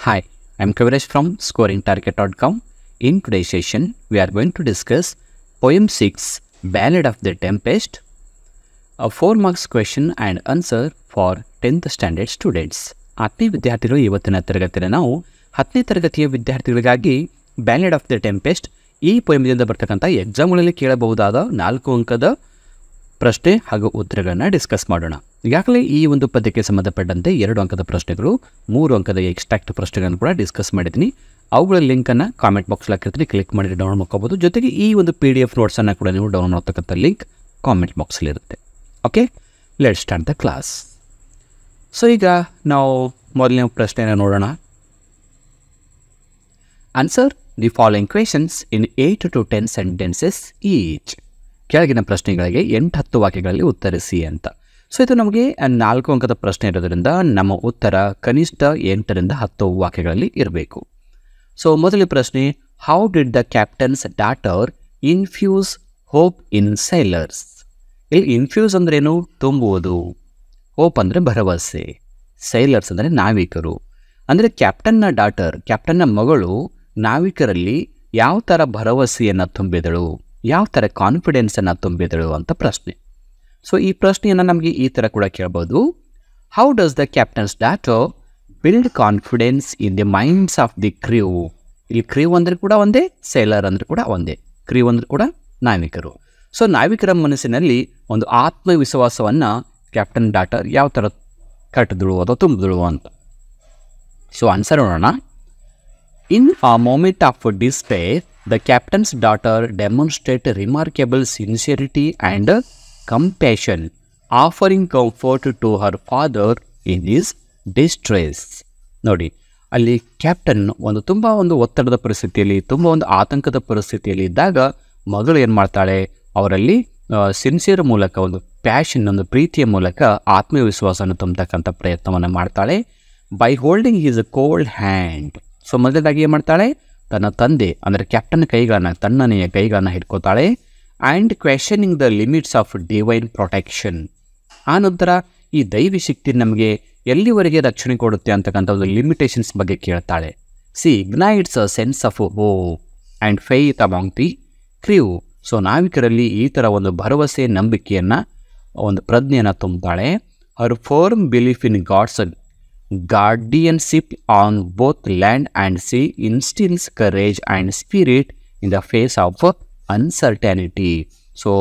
Hi, I'm Kaviresh from scoringtarget.com. In today's session, we are going to discuss Poem 6, Ballad of the Tempest, a 4 marks question and answer for 10th standard students. 10ನೇ ವಿದ್ಯಾರ್ಥಿಗಳು ಇವತ್ತಿನ ತರಗತಿಯಲ್ಲಿ ನಾವು 10ನೇ ತರಗತಿಯ ವಿದ್ಯಾರ್ಥಿಗಳಿಗಾಗಿ ballad of the tempest ಈ ಪೊಯಮ್ದಿಂದ ಬರ್ತಕ್ಕಂಥ ಎಕ್ಸಾಮ್ಗಳಲ್ಲಿ ಕೇಳಬಹುದಾದ 4 ಅಂಕದ ಪ್ರಶ್ನೆ ಹಾಗೂ ಉತ್ತರಗಳನ್ನು ಡಿಸ್ಕಸ್ ಮಾಡೋಣ. ಈಗಾಗಲೇ ಈ ಒಂದು ಪದ್ಯಕ್ಕೆ ಸಂಬಂಧಪಟ್ಟಂತೆ 2 ಅಂಕದ ಪ್ರಶ್ನೆಗಳು, 3 ಅಂಕದ ಎಕ್ಸ್ಟ್ರಾಕ್ಟ್ ಪ್ರಶ್ನೆಗಳನ್ನು ಕೂಡ ಡಿಸ್ಕಸ್ ಮಾಡಿದ್ದೀನಿ. ಅವುಗಳ ಲಿಂಕನ್ನು ಕಾಮೆಂಟ್ ಬಾಕ್ಸ್ಲ್ಲಿ ಹಾಕಿರ್ತೀನಿ, ಕ್ಲಿಕ್ ಮಾಡಿ ಡೌನ್ಲೋಡ್ ಮಾಡ್ಕೋಬೋದು. ಜೊತೆಗೆ ಈ ಒಂದು PDF ನೋಟ್ಸನ್ನು ಕೂಡ ನೀವು ಡೌನ್ಲೋಡ್ ಮಾಡ್ತಕ್ಕಂಥ ಲಿಂಕ್ ಕಾಮೆಂಟ್ ಬಾಕ್ಸಲ್ಲಿ ಇರುತ್ತೆ. Okay, let's start the class. So ಈಗ ನಾವು ಮೊದಲನೇ ಪ್ರಶ್ನೆಯನ್ನು ನೋಡೋಣ. Answer the following questions in 8 to 10 sentences each. ಕೆಳಗಿನ ಪ್ರಶ್ನೆಗಳಿಗೆ 8-10 ವಾಕ್ಯಗಳಲ್ಲಿ ಉತ್ತರಿಸಿ ಅಂತ. ಸೊ ಇದು ನಮಗೆ 4 ಅಂಕದ ಪ್ರಶ್ನೆ ಇರೋದ್ರಿಂದ ನಮ್ಮ ಉತ್ತರ ಕನಿಷ್ಠ 8ರಿಂದ 10 ವಾಕ್ಯಗಳಲ್ಲಿ ಇರಬೇಕು. ಸೊ ಮೊದಲ ಪ್ರಶ್ನೆ, how did the captain's daughter infuse hope ಇನ್ ಸೈಲರ್ಸ್? ಇಲ್ಲಿ ಇನ್ಫ್ಯೂಸ್ ಅಂದ್ರೇನು? ತುಂಬುವುದು. ಹೋಪ್ ಅಂದರೆ ಭರವಸೆ. ಸೈಲರ್ಸ್ ಅಂದರೆ ನಾವಿಕರು. ಅಂದರೆ ಕ್ಯಾಪ್ಟನ್ನ ಡಾಟರ್, ಕ್ಯಾಪ್ಟನ್ನ ಮಗಳು ನಾವಿಕರಲ್ಲಿ ಯಾವ ಥರ ಭರವಸೆಯನ್ನು ತುಂಬಿದಳು, ಯಾವ ಥರ ಕಾನ್ಫಿಡೆನ್ಸನ್ನು ತುಂಬಿದಳು ಅಂತ ಪ್ರಶ್ನೆ. ಸೊ ಈ ಪ್ರಶ್ನೆಯನ್ನು ನಮಗೆ ಈ ಥರ ಕೂಡ ಕೇಳ್ಬೋದು. How does the captain's daughter build confidence in the minds of the crew? ಇಲ್ಲಿ ಕ್ರ್ಯೂ ಅಂದರೆ ಕೂಡ ಒಂದೇ, ಸೇಲರ್ ಅಂದರೆ ಕೂಡ ಒಂದೇ. ಕ್ರ್ಯೂ ಅಂದರೆ ಕೂಡ ನಾವಿಕರು. ಸೊ ನಾವಿಕರ ಮನಸ್ಸಿನಲ್ಲಿ ಒಂದು ಆತ್ಮವಿಶ್ವಾಸವನ್ನು ಕ್ಯಾಪ್ಟನ್ ಡಾಟರ್ ಯಾವ ಥರ ಕಟ್ಟಿದಳು ಅಥವಾ ತುಂಬಿದಳು ಅಂತ. ಸೊ ಆನ್ಸರ್ ನೋಡೋಣ. In a moment of despair, the captain's daughter demonstrated remarkable sincerity and compassion, offering comfort to her father in his distress. ನೋಡಿ, ಅಲ್ಲಿ ಕ್ಯಾಪ್ಟನ್ ತುಂಬ ಒತ್ತಡದ ಪರಿಸ್ಥಿತಿಯಲ್ಲಿ, ತುಂಬ ಒಂದು ಆತಂಕದ ಪರಿಸ್ಥಿತಿಯಲ್ಲಿ ಇದ್ದಾಗ ಮಗಳು ಏನು ಮಾಡ್ತಾಳೆ, ಅವರಲ್ಲಿ ಸಿನ್ಸಿಯರ್ ಮೂಲಕ, ಒಂದು ಪ್ಯಾಷನ್, ಒಂದು ಪ್ರೀತಿಯ ಮೂಲಕ ಆತ್ಮವಿಶ್ವಾಸವನ್ನು ತುಂಬತಕ್ಕಂಥ ಪ್ರಯತ್ನವನ್ನು ಮಾಡ್ತಾಳೆ. By holding his cold hand. So ಮೊದಲಾಗಿ ಏನು ಮಾಡ್ತಾಳೆ, ತನ್ನ ತಂದೆ ಅಂದರೆ ಕ್ಯಾಪ್ಟನ್ ಕೈಗಳನ್ನು, ತಣ್ಣನೆಯ ಕೈಗಳನ್ನು ಹಿಡ್ಕೋತಾಳೆ. And questioning the limits of divine protection. ಆ ನಂತರ ಈ ದೈವಿ ಶಕ್ತಿ ನಮಗೆ ಎಲ್ಲಿವರೆಗೆ ರಕ್ಷಣೆ ಕೊಡುತ್ತೆ ಅಂತಕ್ಕಂಥ ಒಂದು ಲಿಮಿಟೇಷನ್ಸ್ ಬಗ್ಗೆ ಕೇಳ್ತಾಳೆ. She ignites a sense of hope and faith among the crew. So ನಾವಿಕರಲ್ಲಿ ಈ ಥರ ಒಂದು ಭರವಸೆ, ನಂಬಿಕೆಯನ್ನು, ಒಂದು ಪ್ರಜ್ಞೆಯನ್ನು ತುಂಬ್ತಾಳೆ. Her firm belief in gods guardianship on both land and sea instills courage and spirit in the face of uncertainty. So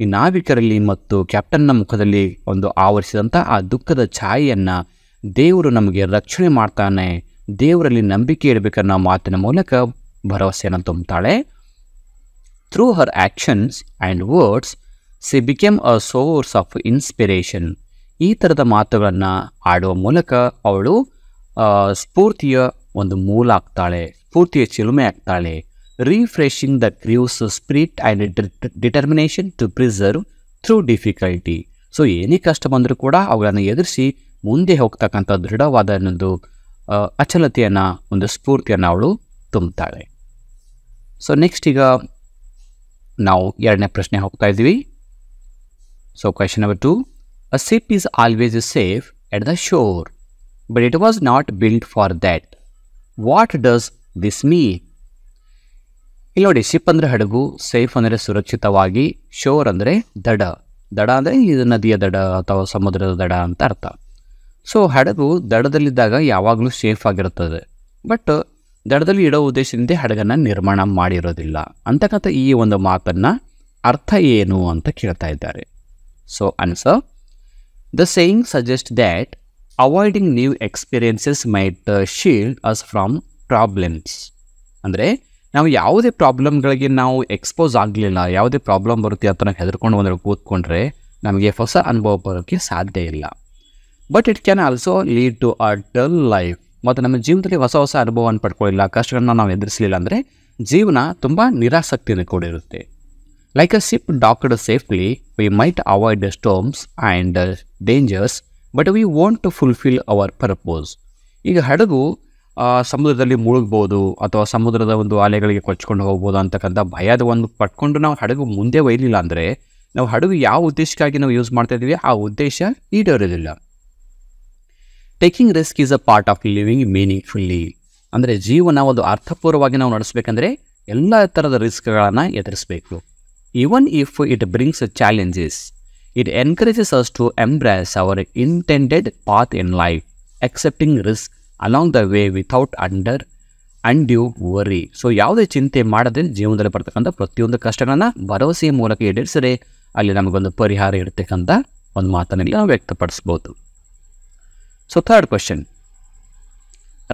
ಈ ನಾವಿಕರಲ್ಲಿ ಮತ್ತು ಕ್ಯಾಪ್ಟನ್ನ ಮುಖದಲ್ಲಿ ಒಂದು ಆವರಿಸಿದಂಥ ಆ ದುಃಖದ ಛಾಯೆಯನ್ನು ದೇವರು ನಮಗೆ ರಕ್ಷಣೆ ಮಾಡ್ತಾನೆ, ದೇವರಲ್ಲಿ ನಂಬಿಕೆ ಇಡಬೇಕನ್ನೋ ಮಾತಿನ ಮೂಲಕ ಭರವಸೆಯನ್ನು ತುಂಬುತ್ತಾಳೆ. Through her actions and words she became a source of inspiration. ಈ ಥರದ ಮಾತುಗಳನ್ನು ಆಡುವ ಮೂಲಕ ಅವಳು ಸ್ಫೂರ್ತಿಯ ಒಂದು ಮೂಲ ಆಗ್ತಾಳೆ, ಸ್ಫೂರ್ತಿಯ ಚಿಲುಮೆ ಆಗ್ತಾಳೆ. Refreshing the crew's spirit and determination to preserve through difficulty. So ಏನೇ ಕಷ್ಟ ಬಂದರೂ ಕೂಡ ಅವುಗಳನ್ನು ಎದುರಿಸಿ ಮುಂದೆ ಹೋಗ್ತಕ್ಕಂಥ ದೃಢವಾದ ಒಂದು ಅಚಲತೆಯನ್ನು, ಒಂದು ಸ್ಫೂರ್ತಿಯನ್ನು ಅವಳು ತುಂಬುತ್ತಾಳೆ. ಸೊ ನೆಕ್ಸ್ಟ್ ಈಗ ನಾವು 2ನೇ ಪ್ರಶ್ನೆ ಹೋಗ್ತಾ ಇದ್ದೀವಿ. So question number 2. A ship is always safe at the shore, but it was not built for that. What does this mean? ಇಲ್ಲಿ ನೋಡಿ, ಶಿಪ್ ಅಂದರೆ ಹಡಗು, ಸೇಫ್ ಅಂದರೆ ಸುರಕ್ಷಿತವಾಗಿ, ಶೋರ್ ಅಂದರೆ ದಡ. ದಡ ಅಂದರೆ ಇದು ನದಿಯ ದಡ ಅಥವಾ ಸಮುದ್ರದ ದಡ ಅಂತ ಅರ್ಥ. ಸೊ ಹಡಗು ದಡದಲ್ಲಿದ್ದಾಗ ಯಾವಾಗಲೂ ಸೇಫ್ ಆಗಿರುತ್ತದೆ, ಬಟ್ ದಡದಲ್ಲಿ ಇಡೋ ಉದ್ದೇಶದಿಂದ ಹಡಗನ್ನು ನಿರ್ಮಾಣ ಮಾಡಿರೋದಿಲ್ಲ ಅಂತಕ್ಕಂಥ ಈ ಒಂದು ಮಾತನ್ನು ಅರ್ಥ ಏನು ಅಂತ ಕೇಳ್ತಾ ಇದ್ದಾರೆ. So answer, the saying suggests that avoiding new experiences might shield us from problems. ಅಂದರೆ ನಾವು ಯಾವುದೇ ಪ್ರಾಬ್ಲಮ್ಗಳಿಗೆ ನಾವು ಎಕ್ಸ್ಪೋಸ್ ಆಗಲಿಲ್ಲ, ಯಾವುದೇ ಪ್ರಾಬ್ಲಮ್ ಬರುತ್ತೆ ಅಂತ ನಾವು ಹೆದರ್ಕೊಂಡು ಬಂದರೆ ಕೂತ್ಕೊಂಡ್ರೆ ನಮಗೆ ಹೊಸ ಅನುಭವ ಬರೋಕ್ಕೆ ಸಾಧ್ಯ ಇಲ್ಲ. But it can also lead to a dull life. ಮತ್ತು ನಮ್ಮ ಜೀವನದಲ್ಲಿ ಹೊಸ ಅನುಭವವನ್ನು ಪಡ್ಕೊಳ್ಳಿಲ್ಲ, ಕಷ್ಟಗಳನ್ನ ನಾವು ಎದುರಿಸಲಿಲ್ಲ ಅಂದರೆ ಜೀವನ ತುಂಬ ನಿರಾಸಕ್ತಿಯನ್ನು ಕೂಡಿರುತ್ತೆ. Like a ship docked safely, we might avoid the storms and dangers, but we won't fulfill our purpose. ಈಗ ಹಡಗು ಸಮುದ್ರದಲ್ಲಿ ಮುಳುಗ್ಬೋದು ಅಥವಾ ಸಮುದ್ರದ ಒಂದು ಅಲೆಗಳಿಗೆ ಕೊಚ್ಕೊಂಡು ಹೋಗ್ಬೋದು ಅಂತಕ್ಕಂಥ ಭಯದ ಒಂದು ಪಟ್ಕೊಂಡು ನಾವು ಹಡಗು ಮುಂದೆ ಒಯ್ಯಲಿಲ್ಲ ಅಂದರೆ ನಾವು ಹಡಗು ಯಾವ ಉದ್ದೇಶಕ್ಕಾಗಿ ನಾವು ಯೂಸ್ ಮಾಡ್ತಾ ಇದ್ದೀವಿ ಆ ಉದ್ದೇಶ ಈಡೇರೋದಿಲ್ಲ. Taking risk is a part of living meaningfully. ಅಂದರೆ ಜೀವನ ಒಂದು ಅರ್ಥಪೂರ್ವವಾಗಿ ನಾವು ನಡೆಸಬೇಕಂದ್ರೆ ಎಲ್ಲ ಥರದ ರಿಸ್ಕ್ಗಳನ್ನು ಎದುರಿಸಬೇಕು. Even if it brings challenges, it encourages us to embrace our intended path in life, accepting risk along the way without undue worry. So ಯಾವುದೇ ಚಿಂತೆ ಮಾಡದೆ ಜೀವನದಲ್ಲಿ ಬರ್ತಕ್ಕಂಥ ಪ್ರತಿಯೊಂದು ಕಷ್ಟಗಳನ್ನು ಭರವಸೆಯ ಮೂಲಕ ಈಡೇರಿಸಿದರೆ ಅಲ್ಲಿ ನಮಗೊಂದು ಪರಿಹಾರ ಇರತಕ್ಕಂಥ ಒಂದು ಮಾತನ್ನೆಲ್ಲ ನಾವು ವ್ಯಕ್ತಪಡಿಸ್ಬೋದು. So third question,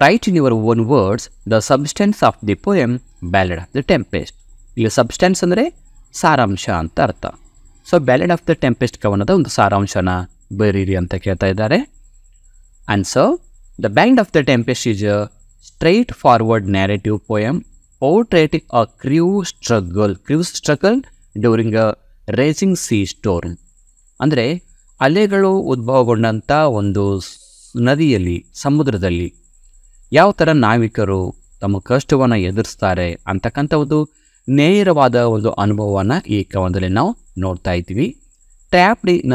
write in your own words the substance of the poem ballad of the tempest. ಇಲ್ಲಿ ಸಬ್ಸ್ಟೆನ್ಸ್ ಅಂದರೆ ಸಾರಾಂಶ ಅಂತ ಅರ್ಥ. So ballad of the tempest ಕವನದ ಒಂದು ಸಾರಾಂಶನ ಬರೀರಿ ಅಂತ ಕೇಳ್ತಾ ಇದ್ದಾರೆ. Answer: The Ballad of the Tempest is a straightforward narrative poem portraying a crew's struggle during a raging sea storm. ಅಂದರೆ ಅಲೆಗಳು ಉದ್ಭವಗೊಂಡಂಥ ಒಂದು ನದಿಯಲ್ಲಿ, ಸಮುದ್ರದಲ್ಲಿ ಯಾವ ಥರ ನಾವಿಕರು ತಮ್ಮ ಕಷ್ಟವನ್ನು ಎದುರಿಸ್ತಾರೆ ಅಂತಕ್ಕಂಥ ಒಂದು ನೇರವಾದ ಒಂದು ಅನುಭವವನ್ನು ಈ ಕವನದಲ್ಲಿ ನಾವು ನೋಡ್ತಾ ಇದ್ದೀವಿ. Trapped in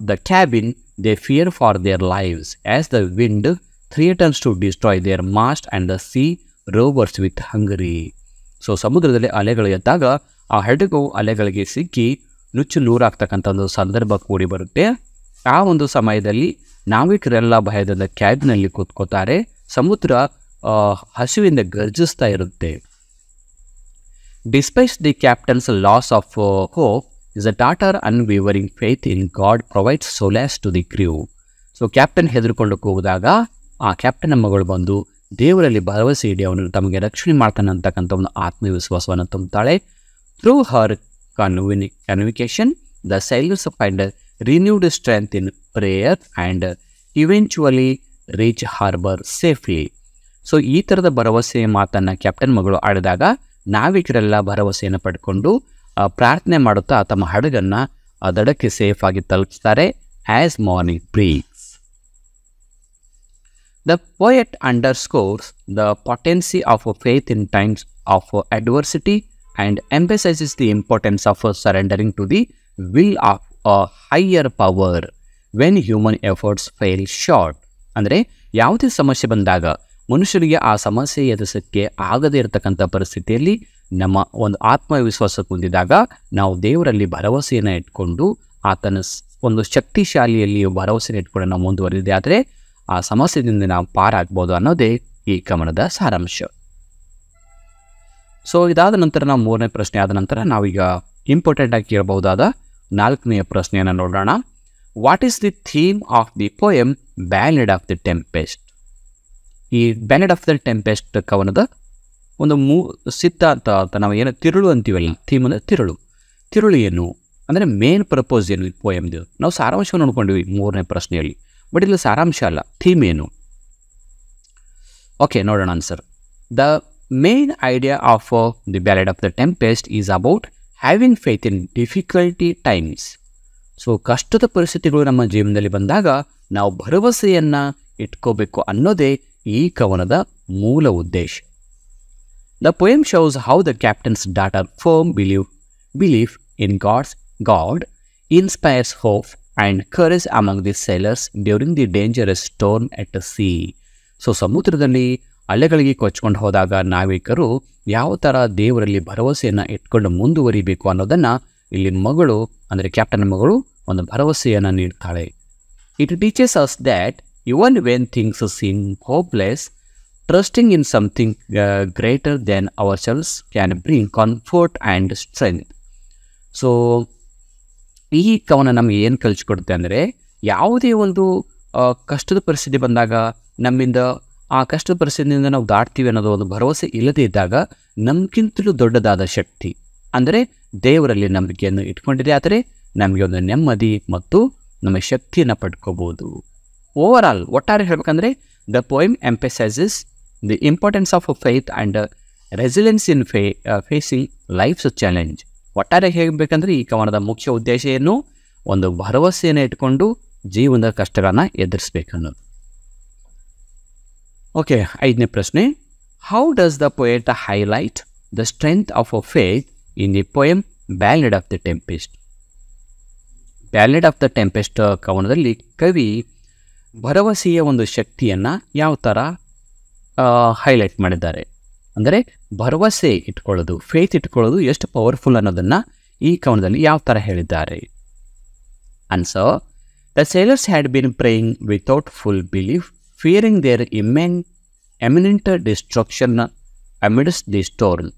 the cabin, they fear for their lives as the wind threatens to destroy their mast and the sea roars with hunger. So ಸಮುದ್ರದಲ್ಲಿ ಅಲೆಗಳು ಎದ್ದಾಗ ಆ ಹಡಗು ಅಲೆಗಳಿಗೆ ಸಿಕ್ಕಿ ನುಚ್ಚು ನೂರಾಗ್ತಕ್ಕಂಥ ಒಂದು ಸಂದರ್ಭ ಕೂಡಿ ಬರುತ್ತೆ. ಆ ಒಂದು ಸಮಯದಲ್ಲಿ ನಾವಿಕರೆಲ್ಲ ಭಯದಿಂದ ಕ್ಯಾಬ್ನಲ್ಲಿ ಕೂತ್ಕೋತಾರೆ. ಸಮುದ್ರ ಹಸಿವಿಂದ ಗರ್ಜಿಸ್ತಾ ಇರುತ್ತೆ. Despite the captains loss of hope, the daughter unwavering faith in God provides solace to the crew. So captain ಹೆದರ್ಕೊಂಡು ಹೋಗಿದಾಗ ಆ ಕ್ಯಾಪ್ಟನ್ ಮಗಳು ಬಂದು ದೇವರಲ್ಲಿ ಭರವಸೆ ಇಡಿ, ಅವನು ತಮಗೆ ರಕ್ಷಣೆ ಮಾಡ್ತಾನೆ ಅಂತಕ್ಕಂಥ ಒಂದು ಆತ್ಮವಿಶ್ವಾಸವನ್ನು ತುಂಬುತ್ತಾಳೆ. Through her conviction the sailors find renewed strength in prayer and eventually reach harbor safely. So ಈ ಥರದ ಭರವಸೆಯ ಮಾತನ್ನು ಕ್ಯಾಪ್ಟನ್ ಮಗಳು ಆಡಿದಾಗ ನಾವಿಕರೆಲ್ಲ ಭರವಸೆಯನ್ನು ಪಡ್ಕೊಂಡು ಪ್ರಾರ್ಥನೆ ಮಾಡುತ್ತಾ ತಮ್ಮ ಹಡಗನ್ನು ದಡಕ್ಕೆ ಸೇಫ್ ಆಗಿ ತಲುಪಿಸ್ತಾರೆ. As morning breaks, the poet underscores the potency of faith in times of adversity and emphasises the importance of surrendering to the will of a higher power when human efforts fail short. ಅಂದರೆ ಯಾವುದೇ ಸಮಸ್ಯೆ ಬಂದಾಗ ಮನುಷ್ಯರಿಗೆ ಆ ಸಮಸ್ಯೆ ಎದುರಿಸೋಕ್ಕೆ ಆಗದೇ ಇರತಕ್ಕಂಥ ಪರಿಸ್ಥಿತಿಯಲ್ಲಿ ನಮ್ಮ ಒಂದು ಆತ್ಮವಿಶ್ವಾಸ ಹೊಂದಿದಾಗ ನಾವು ದೇವರಲ್ಲಿ ಭರವಸೆಯನ್ನು ಇಟ್ಕೊಂಡು ಆತನ ಒಂದು ಶಕ್ತಿಶಾಲಿಯಲ್ಲಿ ಭರವಸೆಯನ್ನು ಇಟ್ಕೊಂಡು ನಾವು ಮುಂದುವರಿದೆ ಆದರೆ ಆ ಸಮಸ್ಯೆಯಿಂದ ನಾವು ಪಾರಾಗ್ಬೋದು ಅನ್ನೋದೇ ಈ ಕವನದ ಸಾರಾಂಶ. ಸೊ ಇದಾದ ನಂತರ ನಾವು ಮೂರನೇ ಪ್ರಶ್ನೆ ಆದ ನಂತರ ನಾವೀಗ ಇಂಪಾರ್ಟೆಂಟಾಗಿ ಕೇಳಬಹುದಾದ ನಾಲ್ಕನೆಯ ಪ್ರಶ್ನೆಯನ್ನು ನೋಡೋಣ. What is the theme of the poem ballad of the tempest? ಈ ಬ್ಯಾಲೆಡ್ ಆಫ್ ದ ಟೆಂಪೆಸ್ಟ್ ಕವನದ ಒಂದು ಸಿದ್ಧಾಂತ ಅಂತ ನಾವು ಏನು ತಿರುಳು ಅಂತೀವಲ್ಲ, ಥೀಮ್ ಅಂದರೆ ತಿರುಳು ಏನು ಅಂದರೆ ಮೇನ್ ಪರ್ಪೋಸ್ ಏನು ಈ ಪೋಯಮ್ದು? ನಾವು ಸಾರಾಂಶವನ್ನು ನೋಡ್ಕೊಂಡಿವಿ ಮೂರನೇ ಪ್ರಶ್ನೆಯಲ್ಲಿ, ಬಟ್ ಇಲ್ಲಿ ಸಾರಾಂಶ ಅಲ್ಲ, ಥೀಮ್ ಏನು? ಓಕೆ, ನೋಡೋಣ answer. The main idea of the ballad of the tempest is about having faith in difficulty times. So ಕಷ್ಟದ ಪರಿಸ್ಥಿತಿಗಳು ನಮ್ಮ ಜೀವನದಲ್ಲಿ ಬಂದಾಗ ನಾವು ಭರವಸೆಯನ್ನು ಇಟ್ಕೋಬೇಕು ಅನ್ನೋದೇ ಈ ಕವನದ ಮೂಲ ಉದ್ದೇಶ. The poem shows how the captain's daughter firm belief in God inspires hope and courage among the sailors during the dangerous storm at the sea. So ಸಮುದ್ರದಲ್ಲಿ ಅಲೆಗಳಿಗೆ ಕೊಚ್ಕೊಂಡು ಹೋದಾಗ ನಾವಿಕರು ಯಾವ ಥರ ದೇವರಲ್ಲಿ ಭರವಸೆಯನ್ನು ಇಟ್ಕೊಂಡು ಮುಂದುವರಿಬೇಕು ಅನ್ನೋದನ್ನು ಇಲ್ಲಿ ಮಗಳು ಅಂದರೆ ಕ್ಯಾಪ್ಟನ್ ಮಗಳು ಒಂದು ಭರವಸೆಯನ್ನು ನೀಡ್ತಾಳೆ. It teaches us that even when things seem hopeless, trusting in something greater than ourselves can bring comfort and strength. So ಈ ಕವನ ನಮಗೆ ಏನು ಕಲಿಸ್ಕೊಡುತ್ತೆ ಅಂದರೆ ಯಾವುದೇ ಒಂದು ಕಷ್ಟದ ಪರಿಸ್ಥಿತಿ ಬಂದಾಗ ನಮ್ಮಿಂದ ಆ ಕಷ್ಟದ ಪರಿಸ್ಥಿತಿಯಿಂದ ನಾವು ದಾಟ್ತೀವಿ ಅನ್ನೋದು ಒಂದು ಭರವಸೆ ಇಲ್ಲದೇ ಇದ್ದಾಗ ನಮಗಿಂತಲೂ ದೊಡ್ಡದಾದ ಶಕ್ತಿ ಅಂದರೆ ದೇವರಲ್ಲಿ ನಂಬಿಕೆಯನ್ನು ಇಟ್ಕೊಂಡಿದೆ ಆದರೆ ನಮಗೆ ಒಂದು ನೆಮ್ಮದಿ ಮತ್ತು ನಮ್ಮ ಶಕ್ತಿಯನ್ನು ಪಡ್ಕೋಬೋದು. ಓವರಾಲ್ ಒಟ್ಟಾರೆ ಹೇಳಬೇಕಂದ್ರೆ the poem emphasises the importance of faith and resilience in facing life's challenge. ಒಟ್ಟಾರೆ ಹೇಳಬೇಕಂದ್ರೆ ಈ ಕವನದ ಮುಖ್ಯ ಉದ್ದೇಶ ಏನು? ಒಂದು ಭರವಸೆಯನ್ನು ಇಟ್ಕೊಂಡು ಜೀವನದ ಕಷ್ಟಗಳನ್ನು ಎದುರಿಸ್ಬೇಕನ್ನೋದು. ಓಕೆ, ಐದನೇ ಪ್ರಶ್ನೆ. How does the poet highlight the strength of a faith in the poem ballad of the tempest? Ballad of the tempest ಕವನದಲ್ಲಿ ಕವಿ ಭರವಸೆಯ ಒಂದು ಶಕ್ತಿಯನ್ನು ಯಾವ ಥರ ಹೈಲೈಟ್ ಮಾಡಿದ್ದಾರೆ. ಅಂದರೆ ಭರವಸೆ ಇಟ್ಕೊಳ್ಳೋದು, ಫೇತ್ ಇಟ್ಕೊಳ್ಳೋದು ಎಷ್ಟು ಪವರ್ಫುಲ್ ಅನ್ನೋದನ್ನು ಈ ಕವನದಲ್ಲಿ ಯಾವ ಥರ ಹೇಳಿದ್ದಾರೆ. Answer: the sailors had been praying without full belief, fearing their imminent destruction amidst the storm.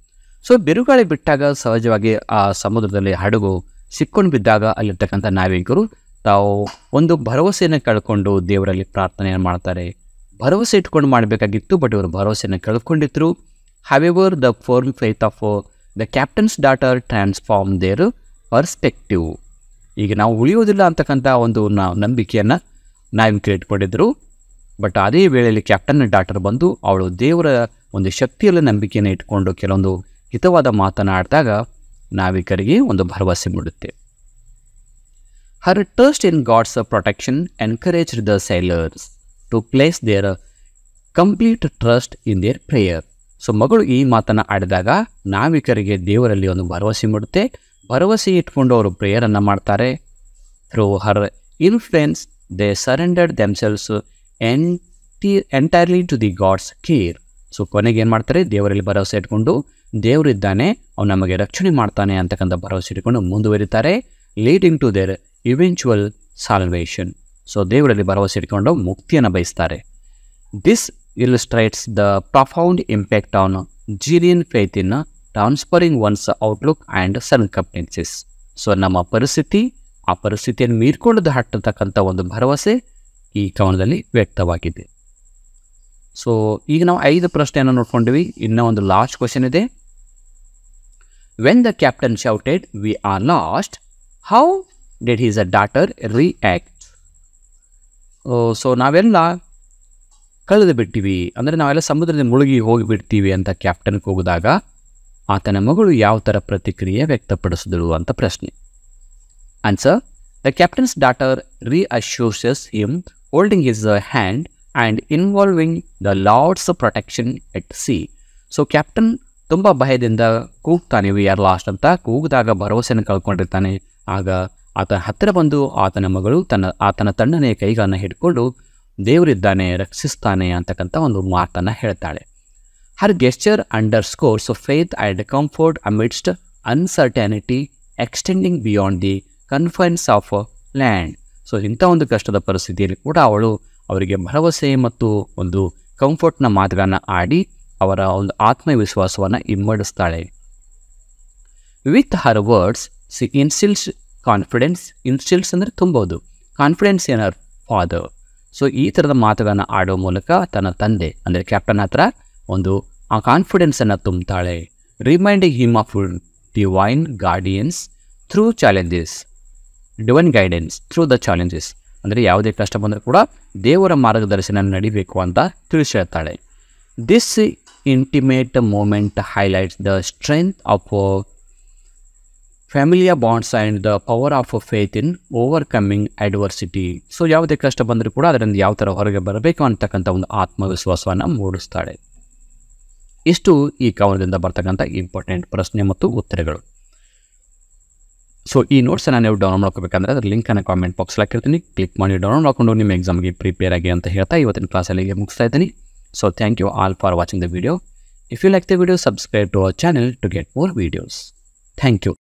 So ಬಿರುಗಾಳಿ ಬಿಟ್ಟಾಗ ಸಹಜವಾಗಿ ಆ ಸಮುದ್ರದಲ್ಲಿ ಹಡಗು ಸಿಕ್ಕೊಂಡು ಬಿದ್ದಾಗ ಅಲ್ಲಿರ್ತಕ್ಕಂಥ ನಾವಿಕರು ತಾವು ಒಂದು ಭರವಸೆಯನ್ನು ಕಳ್ಕೊಂಡು ದೇವರಲ್ಲಿ ಪ್ರಾರ್ಥನೆಯನ್ನು ಮಾಡ್ತಾರೆ. ಭರವಸೆ ಇಟ್ಕೊಂಡು ಮಾಡಬೇಕಾಗಿತ್ತು, ಬಟ್ ಇವರು ಭರವಸೆಯನ್ನು ಕಳ್ಕೊಂಡಿದ್ರು. However the firm faith of the captain's daughter transform their perspective. ಈಗ ನಾವು ಉಳಿಯೋದಿಲ್ಲ ಅಂತಕ್ಕಂಥ ಒಂದು ನಂಬಿಕೆಯನ್ನು ನಾವಿಕರು ಇಟ್ಕೊಂಡಿದ್ರು. ಬಟ್ ಅದೇ ವೇಳೆಯಲ್ಲಿ ಕ್ಯಾಪ್ಟನ್ ಡಾಟರ್ ಬಂದು ಅವಳು ದೇವರ ಒಂದು ಶಕ್ತಿಯಲ್ಲಿ ನಂಬಿಕೆಯನ್ನು ಇಟ್ಕೊಂಡು ಕೆಲವೊಂದು ಹಿತವಾದ ಮಾತನಾಡಿದಾಗ ನಾವಿಕರಿಗೆ ಒಂದು ಭರವಸೆ ಮೂಡುತ್ತೆ. Her trust in God's protection encouraged the sailors to place their complete trust in their prayer. So ಮಗಳು ಈ ಮಾತನ್ನು ಆಡಿದಾಗ ನಾವಿಕರಿಗೆ ದೇವರಲ್ಲಿ ಒಂದು ಭರವಸೆ ಮೂಡುತ್ತೆ. ಭರವಸೆ ಇಟ್ಕೊಂಡು ಅವರು ಪ್ರೇಯರನ್ನು ಮಾಡ್ತಾರೆ. Through her influence they surrendered themselves entirely to the God's care. So ಕೊನೆಗೆ ಏನು ಮಾಡ್ತಾರೆ, ದೇವರಲ್ಲಿ ಭರವಸೆ ಇಟ್ಕೊಂಡು ದೇವರಿದ್ದಾನೆ, ಅವನು ನಮಗೆ ರಕ್ಷಣೆ ಮಾಡ್ತಾನೆ ಅಂತಕ್ಕಂಥ ಭರವಸೆ ಇಟ್ಕೊಂಡು ಮುಂದುವರಿತಾರೆ. Leading to their eventual salvation. So ದೇವರಲ್ಲಿ ಭರವಸೆ ಇಟ್ಕೊಂಡು ಮುಕ್ತಿಯನ್ನು ಬಯಸ್ತಾರೆ. This illustrates the profound impact on ಜೀರಿಯನ್ faith in transferring one's outlook and circumstances. So ನಮ್ಮ ಪರಿಸ್ಥಿತಿ, ಆ ಪರಿಸ್ಥಿತಿಯನ್ನು ಮೀರ್ಕೊಂಡು ಹಟ್ಟತಕ್ಕಂಥ ಒಂದು ಭರವಸೆ ಈ ಕವನದಲ್ಲಿ ವ್ಯಕ್ತವಾಗಿದೆ. ಸೊ ಈಗ ನಾವು 5 ಪ್ರಶ್ನೆಯನ್ನು ನೋಡ್ಕೊಂಡಿವಿ. ಇನ್ನೂ ಒಂದು ಲಾಸ್ಟ್ ಕ್ವೆಶನ್ ಇದೆ. When the captain shouted we are lost, how did his a daughter react? So ನಾವೆಲ್ಲ ಕಳೆದು ಬಿಡ್ತೀವಿ, ಅಂದರೆ ನಾವೆಲ್ಲ ಸಮುದ್ರದಲ್ಲಿ ಮುಳುಗಿ ಹೋಗಿಬಿಡ್ತೀವಿ ಅಂತ ಕ್ಯಾಪ್ಟನ್ ಕೂಗಿದಾಗ ಆತನ ಮಗಳು ಯಾವ ಥರ ಪ್ರತಿಕ್ರಿಯೆ ವ್ಯಕ್ತಪಡಿಸಿದಳು ಅಂತ ಪ್ರಶ್ನೆ. Answer: the captain's daughter reassures him, holding his hand and involving the Lord's protection at sea. So captain ತುಂಬ ಭಯದಿಂದ ಕೂಗ್ತಾನೆ, ವಿ ಆರ್ ಲಾಸ್ಟ್ ಅಂತ ಕೂಗಿದಾಗ ಭರವಸೆಯನ್ನು ಕಳ್ಕೊಂಡಿರ್ತಾನೆ. ಆಗ ಆತನ ಹತ್ತಿರ ಬಂದು ಆತನ ಮಗಳು ಆತನ ತಣ್ಣನೆಯ ಕೈಗಳನ್ನು ಹಿಡ್ಕೊಂಡು ದೇವರಿದ್ದಾನೆ, ರಕ್ಷಿಸ್ತಾನೆ ಅಂತಕ್ಕಂಥ ಒಂದು ಮಾತನ್ನು ಹೇಳ್ತಾಳೆ. Her gesture underscores faith and comfort amidst uncertainty extending beyond the confines of land. So ಇಂಥ ಒಂದು ಕಷ್ಟದ ಪರಿಸ್ಥಿತಿಯಲ್ಲಿ ಕೂಡ ಅವರಿಗೆ ಭರವಸೆ ಮತ್ತು ಒಂದು ಕಂಫರ್ಟ್ನ ಮಾತುಗಳನ್ನು ಆಡಿ ಅವರ ಒಂದು ಆತ್ಮವಿಶ್ವಾಸವನ್ನು ಇಮ್ಮಡಿಸ್ತಾಳೆ. With her words she instils confidence. Instils ಅಂದರೆ ತುಂಬೋದು, confidence in her father. So ಈ ಥರದ ಮಾತುಗಳನ್ನು ಆಡೋ ಮೂಲಕ ತನ್ನ ತಂದೆ ಅಂದರೆ ಕ್ಯಾಪ್ಟನ್ ಹತ್ರ ಒಂದು ಆ ಕಾನ್ಫಿಡೆನ್ಸನ್ನು ತುಂಬ್ತಾಳೆ. Reminding him of divine guardians through challenges, divine guidance through the challenges. ಅಂದರೆ ಯಾವುದೇ ಕಷ್ಟ ಬಂದರೂ ಕೂಡ ದೇವರ ಮಾರ್ಗದರ್ಶನ ನಡಿಬೇಕು ಅಂತ ತಿಳಿಸಿ ಹೇಳ್ತಾಳೆ. This intimate moment highlights the strength of familial bonds and the power of faith in overcoming adversity. So ಯಾವುದೇ ಕಷ್ಟ ಬಂದರೂ ಕೂಡ ಅದರಿಂದ ಯಾವ ಥರ ಹೊರಗೆ ಬರಬೇಕು ಅಂತಕ್ಕಂಥ ಒಂದು ಆತ್ಮವಿಶ್ವಾಸವನ್ನು ಮೂಡಿಸ್ತಾಳೆ. ಇಷ್ಟು ಈ ಕವನದಿಂದ ಬರ್ತಕ್ಕಂಥ ಇಂಪಾರ್ಟೆಂಟ್ ಪ್ರಶ್ನೆ ಮತ್ತು ಉತ್ತರಗಳು. ಸೊ ಈ ನೋಟ್ಸನ್ನು ನೀವು ಡೌನ್ಲೋಡ್ ಮಾಡ್ಕೋಬೇಕಂದ್ರೆ ಅದರ ಲಿಂಕನ್ನು ಕಾಮೆಂಟ್ ಬಾಕ್ಸಲ್ಲಿ ಹಾಕಿರ್ತೀನಿ, ಕ್ಲಿಕ್ ಮಾಡಿ ಡೌನ್ಲೋಡ್ ಮಾಡಿಕೊಂಡು ನಿಮ್ಮ ಎಕ್ಸಾಮ್ಗೆ ಪ್ರಿಪೇರ್ ಆಗಿ ಅಂತ ಹೇಳ್ತಾ ಇವತ್ತಿನ ಕ್ಲಾಸಲ್ಲಿ ಮುಗಿಸ್ತಾ ಇದ್ದೀನಿ. So thank you all for watching the video. If you like the video, subscribe to our channel to get more videos. Thank you.